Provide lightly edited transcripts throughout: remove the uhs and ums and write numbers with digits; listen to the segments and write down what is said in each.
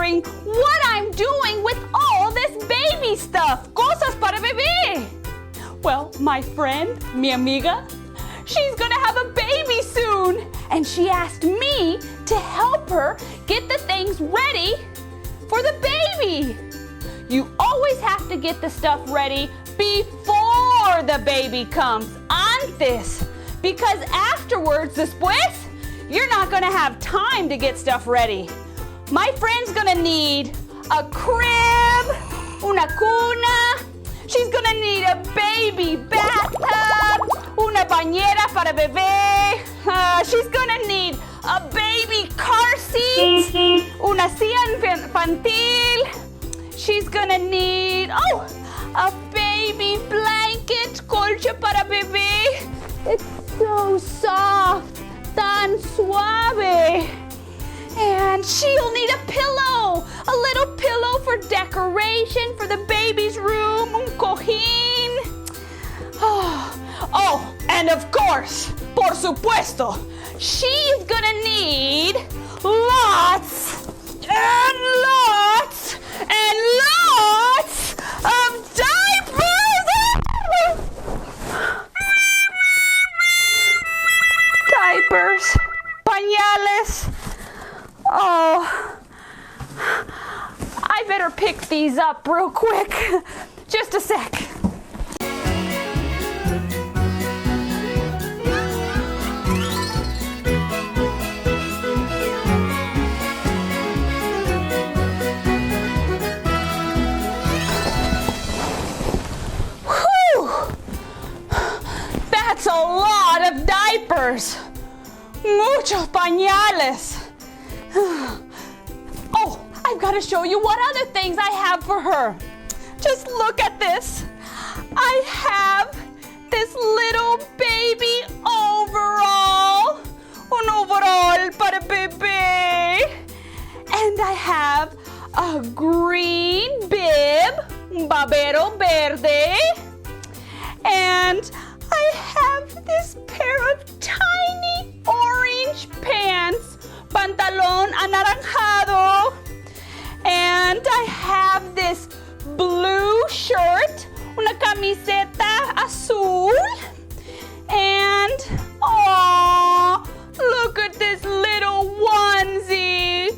wondering what I'm doing with all this baby stuff. Cosas para bebé. Well, my friend, mi amiga, she's gonna have a baby soon. And she asked me to help her get the things ready for the baby. You always have to get the stuff ready before the baby comes, antes. Because afterwards, después, you're not gonna have time to get stuff ready. My friend's gonna need a crib, una cuna. She's gonna need a baby bathtub, una bañera para bebé. She's gonna need a baby car seat, una silla infantil. She's gonna need, a baby blanket, colcha para bebé. It's so soft, tan suave. And she'll need a pillow, a little pillow for decoration for the baby's room, un cojín. Oh, and of course, por supuesto, she's gonna need lots and lots and lots of diapers. Diapers, pañales. Oh, I better pick these up real quick. Just a sec. Whew! That's a lot of diapers. Muchos pañales. Oh, I've got to show you what other things I have for her. Just look at this. I have this little baby overall. Un overall para bebé. And I have a green bib, un babero verde. And I have this pair of tiny orange pants, pantalón anaranjado. And I have this blue shirt, una camiseta azul. And, look at this little onesie,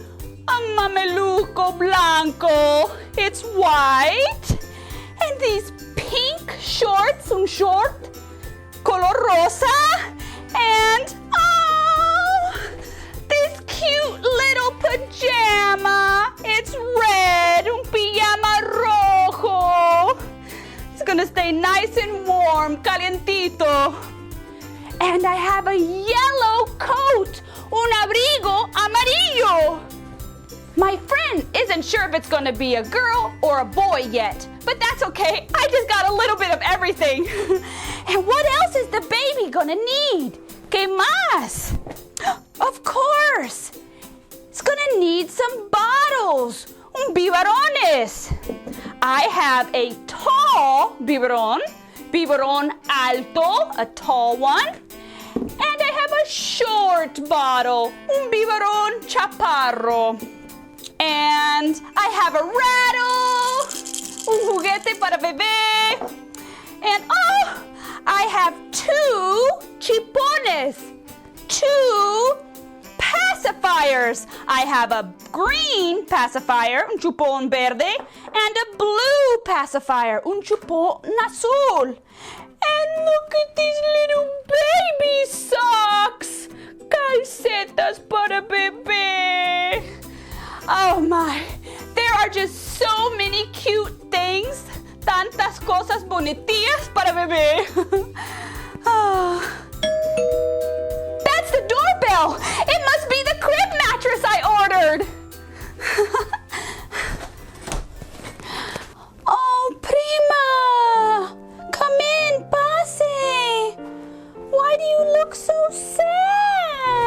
a mameluco blanco. It's white. And these pink shorts, un short color rosa. And, this cute little pajama. It's red, un pijama rojo. It's gonna stay nice and warm, calientito. And I have a yellow coat, un abrigo amarillo. My friend isn't sure if it's gonna be a girl or a boy yet, but that's okay. I just got a little bit of everything. And what else is the baby gonna need? ¿Qué más? Of course. It's gonna need some bottles, un biberones. I have a tall biberon alto, a tall one. And I have a short bottle, un biberon chaparro. And I have a rattle, un juguete para bebé. And I have 2 chipones, 2 pacifiers. I have a green pacifier, un chupón verde, and a blue pacifier, un chupón azul. And look at these little baby socks, calcetas para bebé. Oh my, there are just so many cute things, tantas cosas bonitillas para bebé. That's the doorbell. It must be the crib mattress I ordered. Oh, prima. Come in, pase. Why do you look so sad?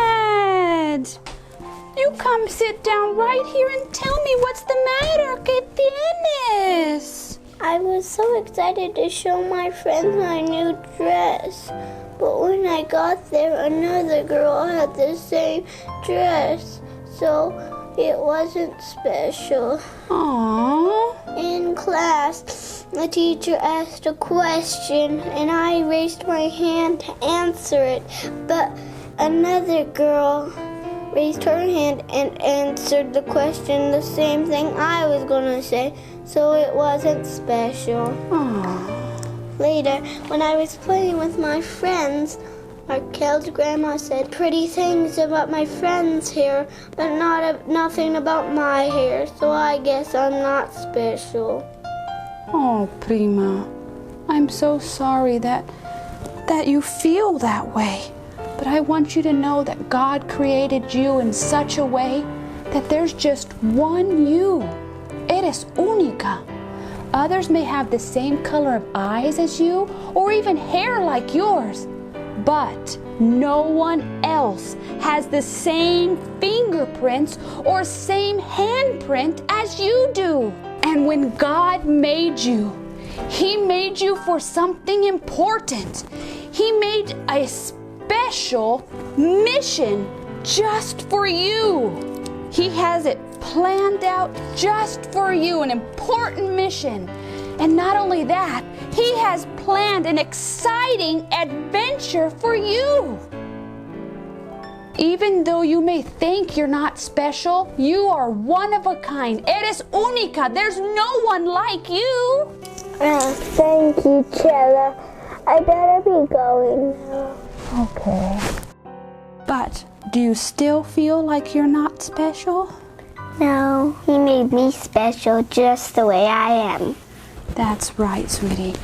You come sit down right here and tell me what's the matter. ¿Qué tienes? I was so excited to show my friends my new dress. But when I got there, another girl had the same dress. So it wasn't special. Aww. In class, the teacher asked a question and I raised my hand to answer it, but another girl raised her hand and answered the question the same thing I was gonna say, so it wasn't special. Aww. Later, when I was playing with my friends, Raquel's grandma said pretty things about my friend's hair, but nothing about my hair, so I guess I'm not special. Oh, Prima, I'm so sorry that you feel that way. But I want you to know that God created you in such a way that there's just one you. Eres única. Others may have the same color of eyes as you or even hair like yours, but no one else has the same fingerprints or same handprint as you do. And when God made you, He made you for something important. He made a special mission just for you. He has it planned out just for you, an important mission. And not only that, He has planned an exciting adventure for you. Even though you may think you're not special, you are one of a kind. Eres única. There's no one like you. Thank you, Chella. I better be going now. Okay. But do you still feel like you're not special? No, He made me special just the way I am. That's right, sweetie.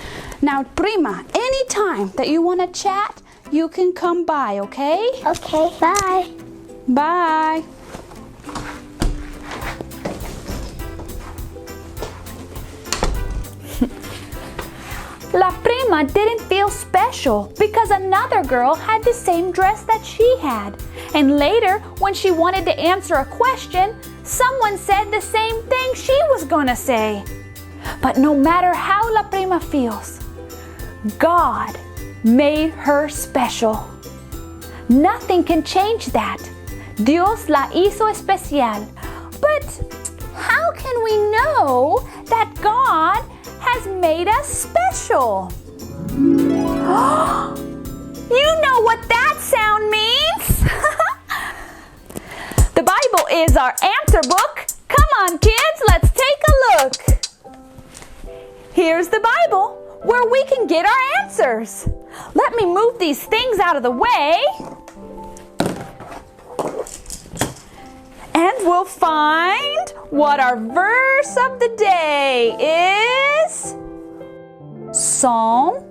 Now, Prima, anytime that you want to chat, you can come by, okay? Okay, bye. Bye. La Prima didn't feel special because another girl had the same dress that she had. And later, when she wanted to answer a question, someone said the same thing she was gonna say. But no matter how La Prima feels, God made her special. Nothing can change that. Dios la hizo especial. But how can we know that God has made us special? You know what that sound means? The Bible is our answer book. Come on, kids, let's take a look. Here's the Bible where we can get our answers. Let me move these things out of the way. And we'll find what our verse of the day is. Psalm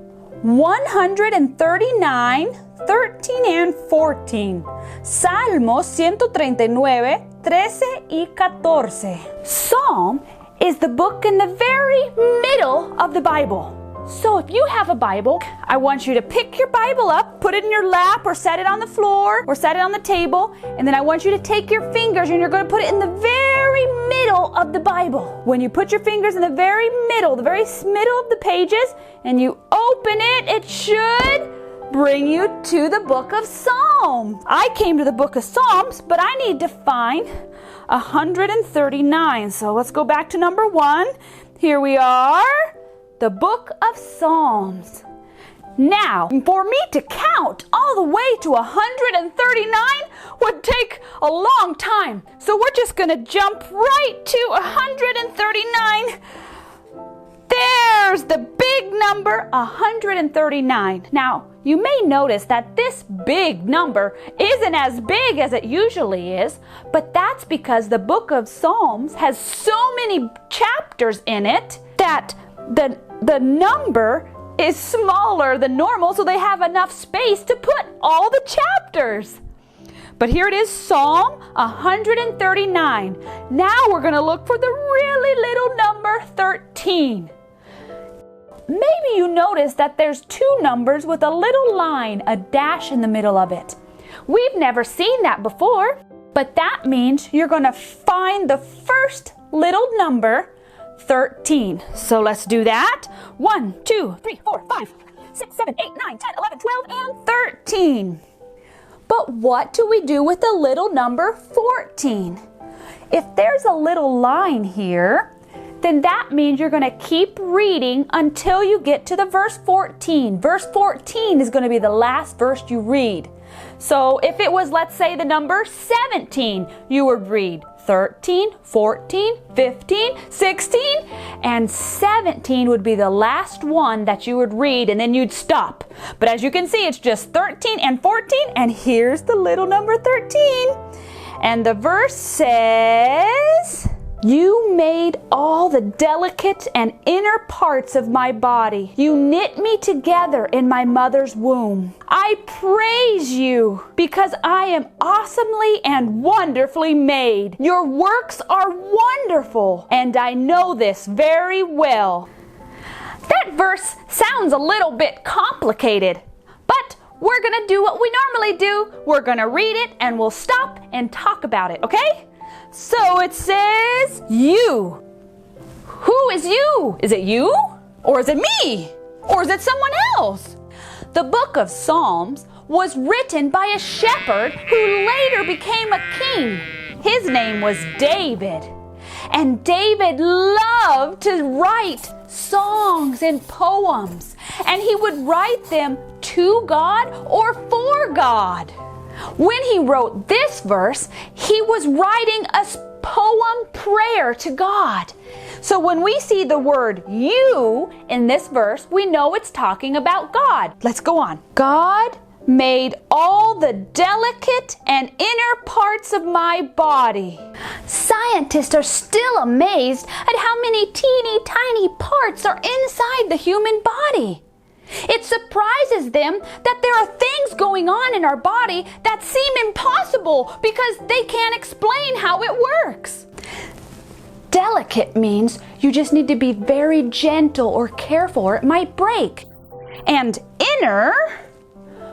139, 13 and 14. Salmos 139, 13 y 14. Psalm is the book in the very middle of the Bible. So if you have a Bible, I want you to pick your Bible up, put it in your lap or set it on the floor or set it on the table, and then I want you to take your fingers and you're going to put it in the very middle of the Bible. When you put your fingers in the very middle of the pages, and you open it, it should bring you to the book of Psalms. I came to the book of Psalms, but I need to find 139. So let's go back to number 1. Here we are. The book of Psalms. Now, for me to count all the way to 139 would take a long time. So we're just going to jump right to 139. There's the big number 139. Now, you may notice that this big number isn't as big as it usually is, but that's because the book of Psalms has so many chapters in it that the number is smaller than normal, so they have enough space to put all the chapters. But here it is, Psalm 139. Now we're going to look for the really little number 13. Maybe you notice that there's 2 numbers with a little line, a dash in the middle of it. We've never seen that before, but that means you're going to find the first little number 13. So let's do that. 1, 2, 3, 4, 5, 6, 7, 8, 9, 10, 11, 12, and 13. But what do we do with the little number 14? If there's a little line here, then that means you're going to keep reading until you get to the verse 14. Verse 14 is going to be the last verse you read. So if it was, let's say, the number 17, you would read 13, 14, 15, 16, and 17 would be the last one that you would read, and then you'd stop. But as you can see, it's just 13 and 14, and here's the little number 13. And the verse says, "You made all the delicate and inner parts of my body. You knit me together in my mother's womb. I praise you because I am awesomely and wonderfully made. Your works are wonderful, and I know this very well." That verse sounds a little bit complicated, but we're going to do what we normally do. We're going to read it and we'll stop and talk about it, okay? So it says, you. Who is you? Is it you? Or is it me? Or is it someone else? The book of Psalms was written by a shepherd who later became a king. His name was David. And David loved to write songs and poems. And he would write them to God or for God. When he wrote this verse, he was writing a poem prayer to God. So when we see the word you in this verse, we know it's talking about God. Let's go on. God made all the delicate and inner parts of my body. Scientists are still amazed at how many teeny tiny parts are inside the human body. It surprises them that there are things going on in our body that seem impossible because they can't explain how it works. Delicate means you just need to be very gentle or careful or it might break. And inner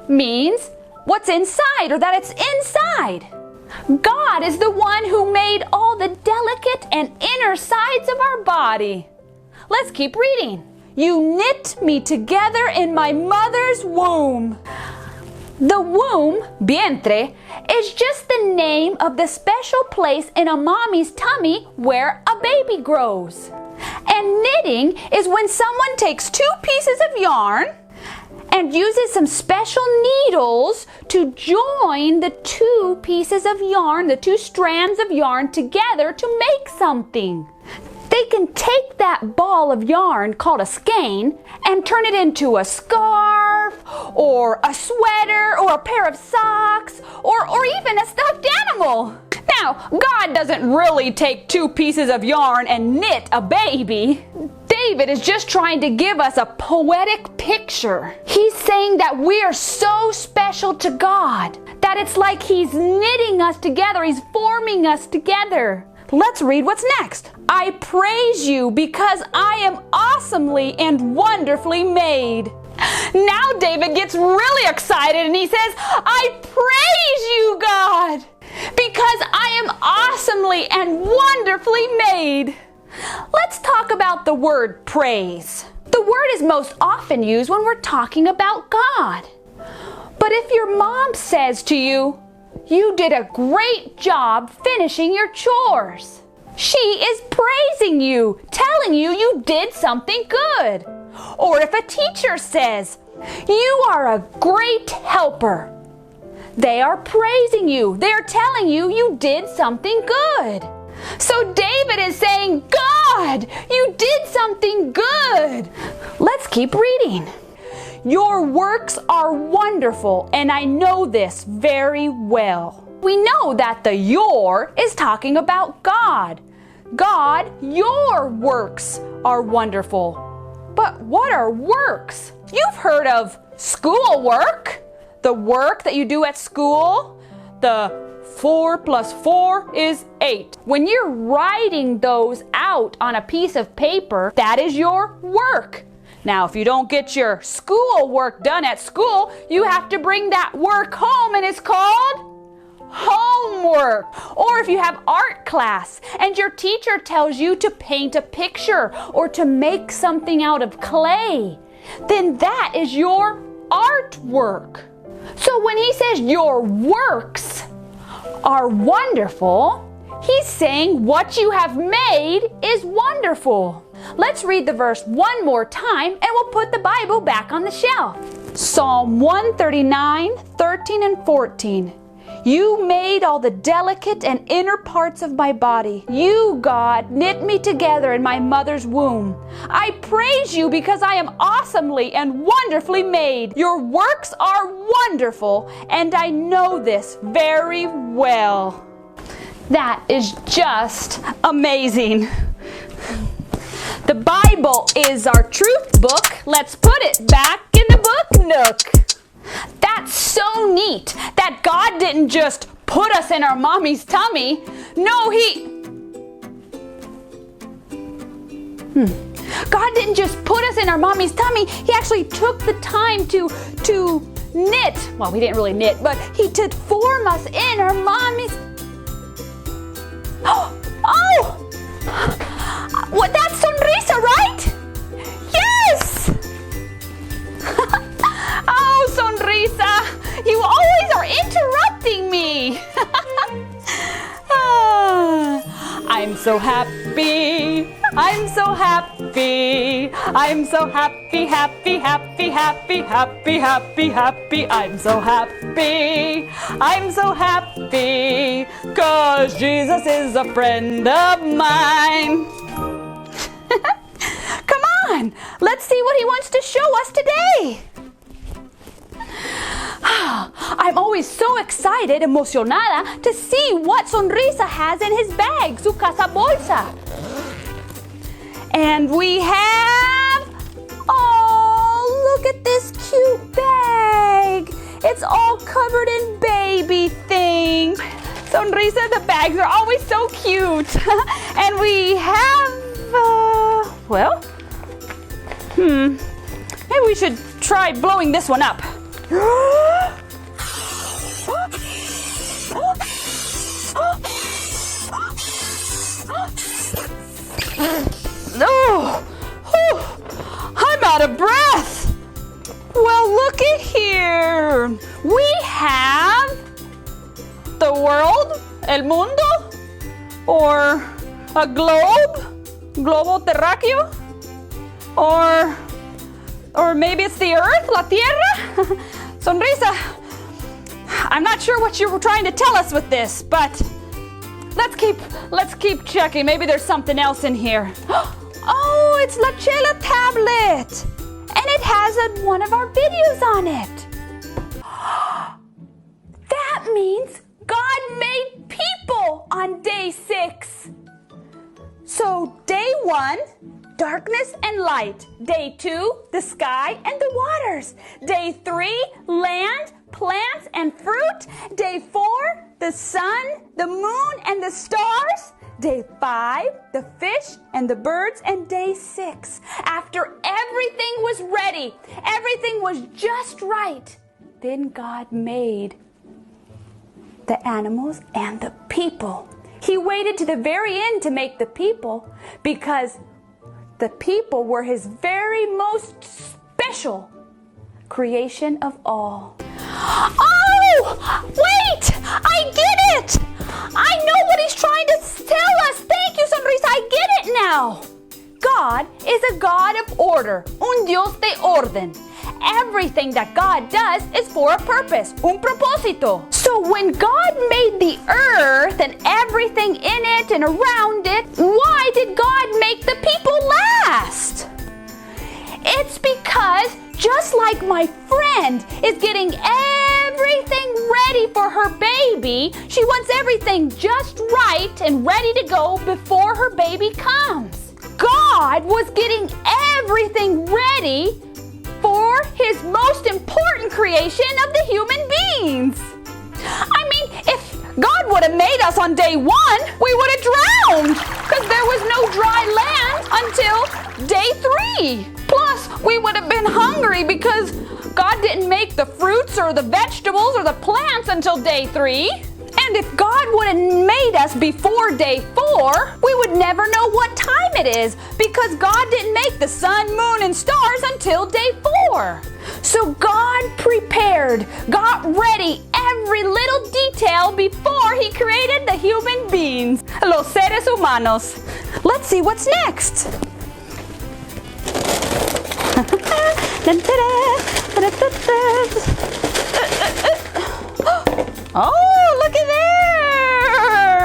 means what's inside or that it's inside. God is the one who made all the delicate and inner sides of our body. Let's keep reading. You knit me together in my mother's womb. The womb, vientre, is just the name of the special place in a mommy's tummy where a baby grows. And knitting is when someone takes two pieces of yarn and uses some special needles to join the two pieces of yarn, the two strands of yarn together to make something. They can take that ball of yarn called a skein and turn it into a scarf or a sweater or a pair of socks or even a stuffed animal. Now, God doesn't really take two pieces of yarn and knit a baby. David is just trying to give us a poetic picture. He's saying that we are so special to God, that it's like He's knitting us together, He's forming us together. Let's read what's next. I praise you because I am awesomely and wonderfully made. Now David gets really excited and he says, I praise you, God, because I am awesomely and wonderfully made. Let's talk about the word praise. The word is most often used when we're talking about God. But if your mom says to you, you did a great job finishing your chores, she is praising you, telling you you did something good. Or if a teacher says, you are a great helper, they are praising you. They are telling you you did something good. So David is saying, God, you did something good. Let's keep reading. Your works are wonderful, and I know this very well. We know that the your is talking about God. God, your works are wonderful. But what are works? You've heard of school work, the work that you do at school, the 4 + 4 is 8. When you're writing those out on a piece of paper, that is your work. Now, if you don't get your school work done at school, you have to bring that work home and it's called homework. Or if you have art class and your teacher tells you to paint a picture or to make something out of clay, then that is your artwork. So when he says your works are wonderful, He's saying what you have made is wonderful. Let's read the verse one more time and we'll put the Bible back on the shelf. Psalm 139, 13 and 14. You made all the delicate and inner parts of my body. You, God, knit me together in my mother's womb. I praise you because I am awesomely and wonderfully made. Your works are wonderful, and I know this very well. That is just amazing. The Bible is our truth book. Let's put it back in the book nook. That's so neat that God didn't just put us in our mommy's tummy. No, God didn't just put us in our mommy's tummy. He actually took the time to knit. Well, we didn't really knit, but he did form us in our mommy's. Oh! What, that's Sonrisa, right? Yes! Oh, Sonrisa, you always are interrupting me. I'm so happy. I'm so happy. I'm so happy, happy, happy, happy, happy, happy, happy. I'm so happy. I'm so happy. 'Cause Jesus is a friend of mine. Come on, let's see what he wants to show us today. I'm always so excited, emocionada, to see what Sonrisa has in his bag, su casa bolsa. And we have, oh, look at this cute bag. It's all covered in baby things. Sonrisa, the bags are always so cute. And we have, maybe we should try blowing this one up. I'm out of breath. Well, look at here. We have the world, el mundo, or a globe, globo terráqueo, or maybe it's the earth, la tierra. Sonrisa, I'm not sure what you were trying to tell us with this, but let's keep checking. Maybe there's something else in here. Oh, it's La Chela tablet, and it has one of our videos on it. That means God made people on day 6. So day 1, darkness and light. Day 2, the sky and the waters. Day 3, land, plants and fruit. Day 4, the sun, the moon and the stars. Day 5, the fish and the birds. And day 6, after everything was ready, everything was just right, then God made the animals and the people. He waited to the very end to make the people because the people were his very most special creation of all. Oh, wait! I get it! I know what he's trying to tell us. Thank you, Sonrisa. I get it now. God is a God of order, un Dios de orden. Everything that God does is for a purpose, un propósito. So when God made the earth and everything in it and around it, why did God make the people last? It's because just like my friend is getting everything ready for her baby, she wants everything just right and ready to go before her baby comes. God was getting everything ready for his most important creation of the human beings. I mean, if God would have made us on day 1, we would have drowned because there was no dry land until day 3. Plus, we would have been hungry because God didn't make the fruits or the vegetables or the plants until day 3. And if God would have made us before day 4, we would never know what time it is because God didn't make the sun, moon, and stars until day 4. So God prepared, got ready every little detail before he created the human beings, los seres humanos. Let's see what's next. Oh, look at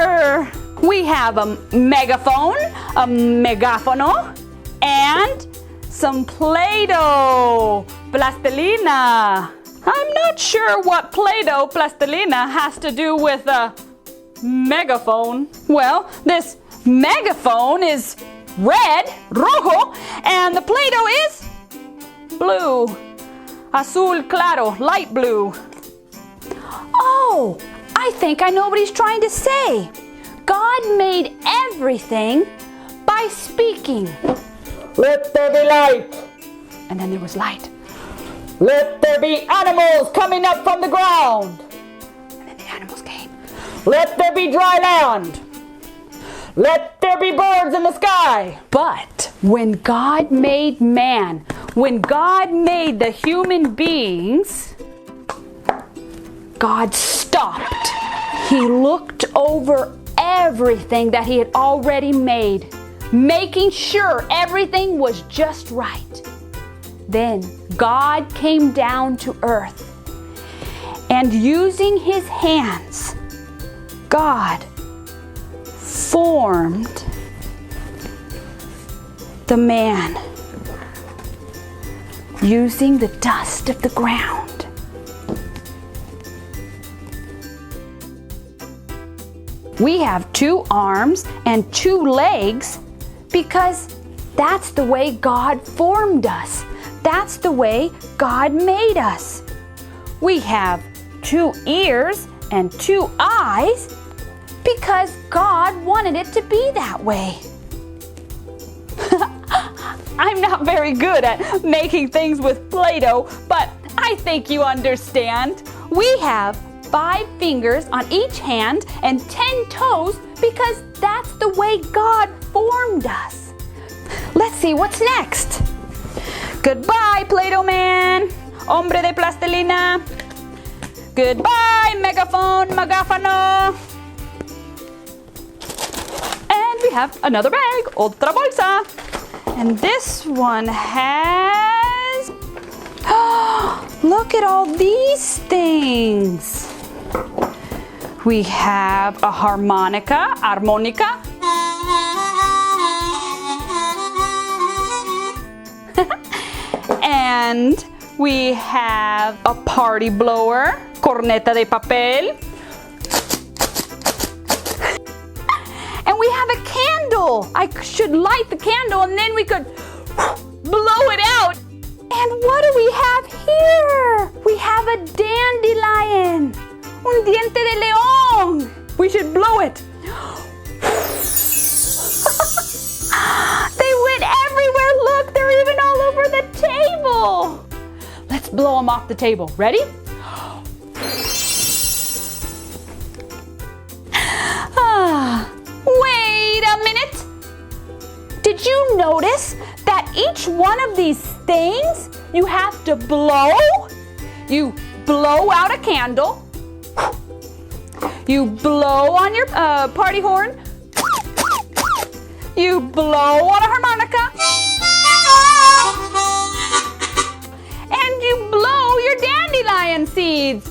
there! We have a megaphone, a megafono, and some Play-Doh, plastilina. I'm not sure what Play-Doh plastilina has to do with a megaphone. Well, this megaphone is red, rojo, and the Play-Doh is blue, azul claro, light blue. Oh, I think I know what he's trying to say. God made everything by speaking. Let there be light. And then there was light. Let there be animals coming up from the ground. And then the animals came. Let there be dry land. Let there be birds in the sky. But when God made man, when God made the human beings, God stopped. He looked over everything that he had already made, making sure everything was just right. Then God came down to earth, and using his hands, God formed the man using the dust of the ground. We have 2 arms and 2 legs because that's the way God formed us. That's the way God made us. We have 2 ears and 2 eyes because God wanted it to be that way. I'm not very good at making things with Play-Doh, but I think you understand. We have 5 fingers on each hand and 10 toes because that's the way God formed us. Let's see what's next. Goodbye, Play-Doh man, hombre de plastilina. Goodbye, megaphone, megáfono. And we have another bag, otra bolsa. And this one has, look at all these things. We have a harmonica, armonica. And we have a party blower, corneta de papel. And we have a candle. I should light the candle and then we could blow it out. And what do we have here? We have a dandelion, un diente de león. We should blow it. They went everywhere. Look, they're even all over the table. Let's blow them off the table. Ready? Wait a minute. Did you notice that each one of these things you have to blow? You blow out a candle. You blow on your party horn. You blow on a harmonica. And you blow your dandelion seeds.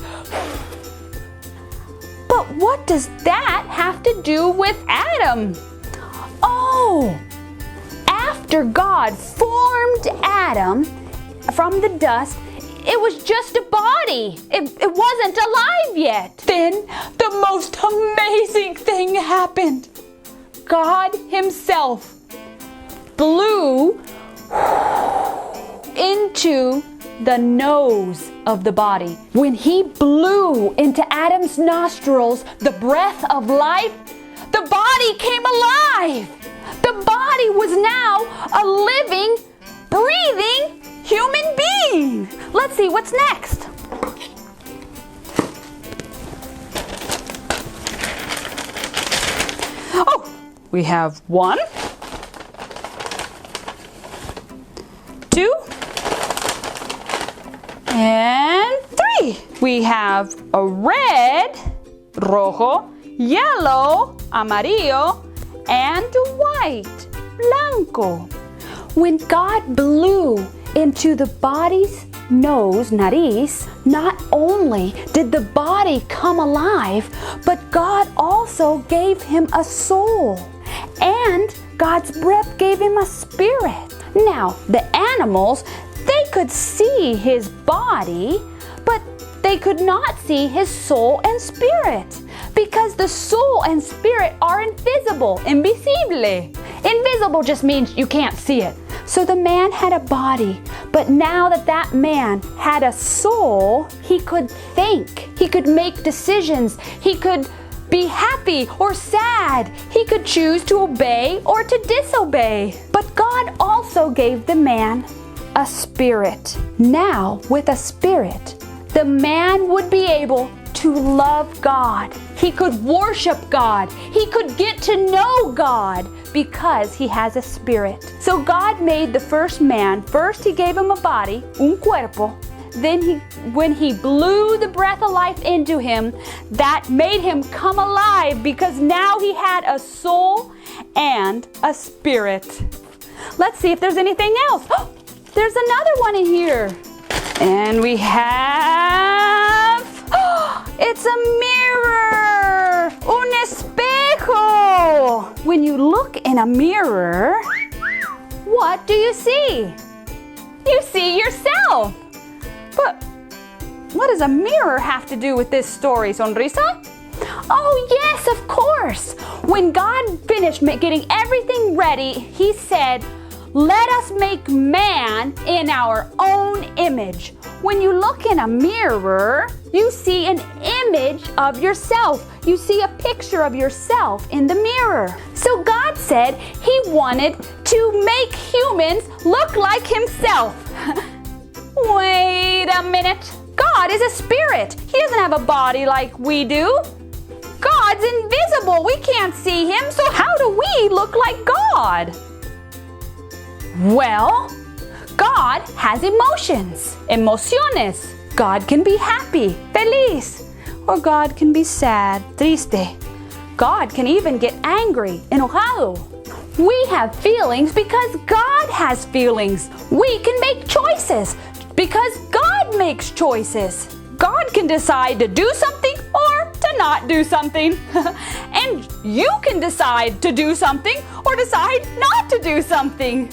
But what does that have to do with Adam? Oh, after God formed Adam from the dust, it was just a body. It wasn't alive yet. Then the most amazing thing happened. God himself blew into the nose of the body. When he blew into Adam's nostrils the breath of life, the body came alive. The body was now a living, breathing human being. Let's see what's next. Oh, we have 1, 2, and 3. We have a red, rojo, yellow, amarillo, and white, blanco. When God blew into the body's nose, nariz, not only did the body come alive, but God also gave him a soul. And God's breath gave him a spirit. Now, the animals, they could see his body, but they could not see his soul and spirit, because the soul and spirit are invisible, invisible. Invisible just means you can't see it. So the man had a body, but now that that man had a soul, he could think, he could make decisions, he could be happy or sad, he could choose to obey or to disobey. But God also gave the man a spirit. Now, with a spirit, the man would be able to love God. He could worship God. He could get to know God because he has a spirit. So God made the first man. First, he gave him a body, un cuerpo. Then when he blew the breath of life into him, that made him come alive because now he had a soul and a spirit. Let's see if there's anything else. Oh, there's another one in here. And we have, it's a mirror, un espejo. When you look in a mirror, what do you see? You see yourself. But what does a mirror have to do with this story, Sonrisa? Oh yes, of course. When God finished getting everything ready, he said, let us make man in our own image. When you look in a mirror, you see an image of yourself. You see a picture of yourself in the mirror. So God said he wanted to make humans look like himself. Wait a minute. God is a spirit. He doesn't have a body like we do. God's invisible. We can't see him. So how do we look like God? Well, God has emotions, emociones. God can be happy, feliz, or God can be sad, triste. God can even get angry, enojado. We have feelings because God has feelings. We can make choices because God makes choices. God can decide to do something or to not do something. And you can decide to do something or decide not to do something.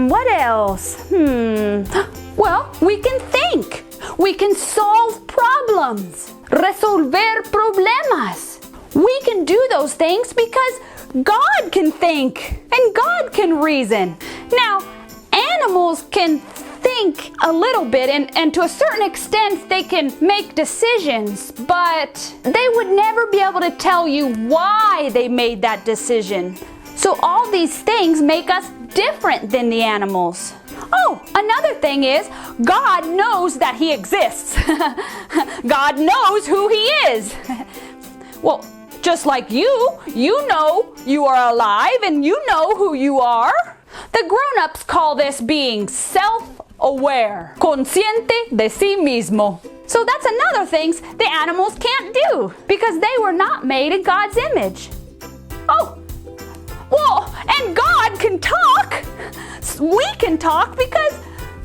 What else? Well, we can think. We can solve problems. Resolver problemas. We can do those things because God can think and God can reason. Now, animals can think a little bit and to a certain extent they can make decisions, but they would never be able to tell you why they made that decision. So all these things make us different than the animals. Oh, another thing is, God knows that he exists. God knows who he is. Well, just like you know you are alive and you know who you are. The grown-ups call this being self-aware, consciente de sí mismo. So that's another thing the animals can't do because they were not made in God's image. Oh, well, and God can talk. We can talk because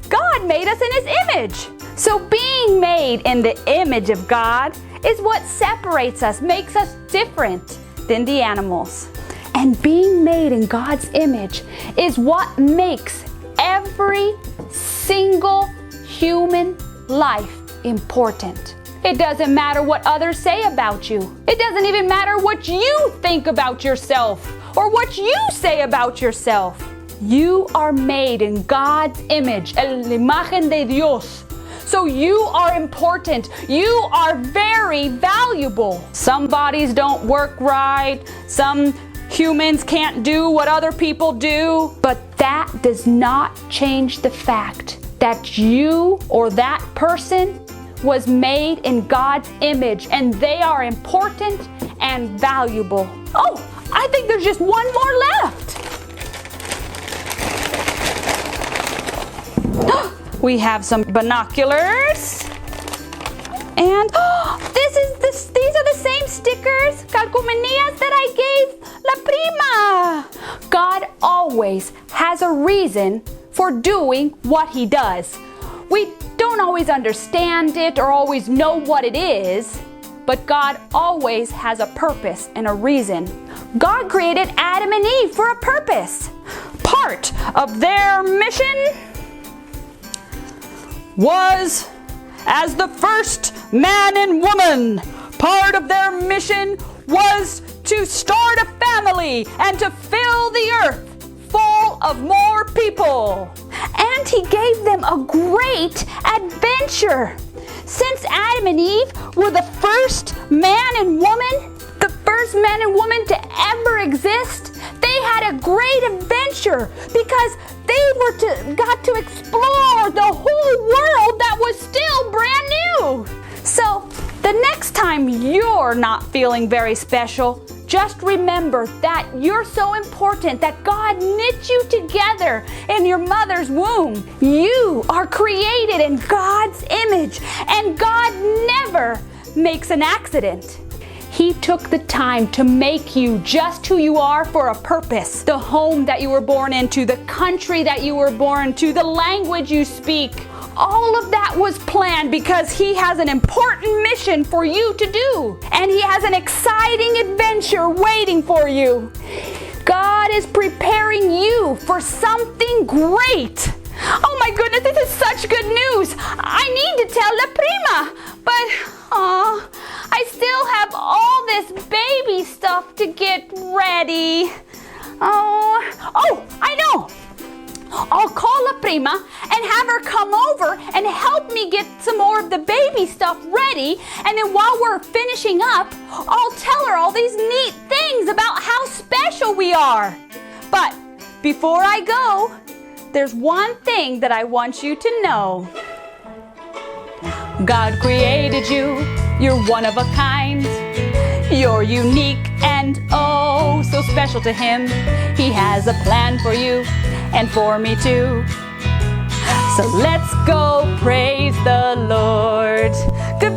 God made us in his image. So being made in the image of God is what separates us, makes us different than the animals. And being made in God's image is what makes every single human life important. It doesn't matter what others say about you. It doesn't even matter what you think about yourself or what you say about yourself. You are made in God's image, la imagen de Dios. So you are important. You are very valuable. Some bodies don't work right. Some humans can't do what other people do. But that does not change the fact that you or that person was made in God's image and they are important and valuable. Oh, I think there's just one more left. We have some binoculars. And these are the same stickers, calcomanías, that I gave La Prima. God always has a reason for doing what he does. We don't always understand it or always know what it is, but God always has a purpose and a reason. God created Adam and Eve for a purpose. Part of their mission was, as the first man and woman, part of their mission was to start a family and to fill the earth full of more people. And he gave them a great adventure. Since Adam and Eve were the first man and woman to ever exist, they had a great adventure because they got to explore the whole world that was still brand new. So the next time you're not feeling very special, just remember that you're so important, that God knit you together in your mother's womb. You are created in God's image, and God never makes an accident. He took the time to make you just who you are for a purpose. The home that you were born into, the country that you were born to, the language you speak. All of that was planned because he has an important mission for you to do. And he has an exciting adventure waiting for you. God is preparing you for something great. Oh my goodness, this is such good news. I need to tell La Prima, but I still have all this baby stuff to get ready. Oh, I know. I'll call La Prima and have her come over and help me get some more of the baby stuff ready. And then while we're finishing up, I'll tell her all these neat things about how special we are. But before I go, there's one thing that I want you to know. God created you. You're one of a kind. You're unique and oh so special to him. He has a plan for you and for me too. So let's go praise the Lord. Goodbye.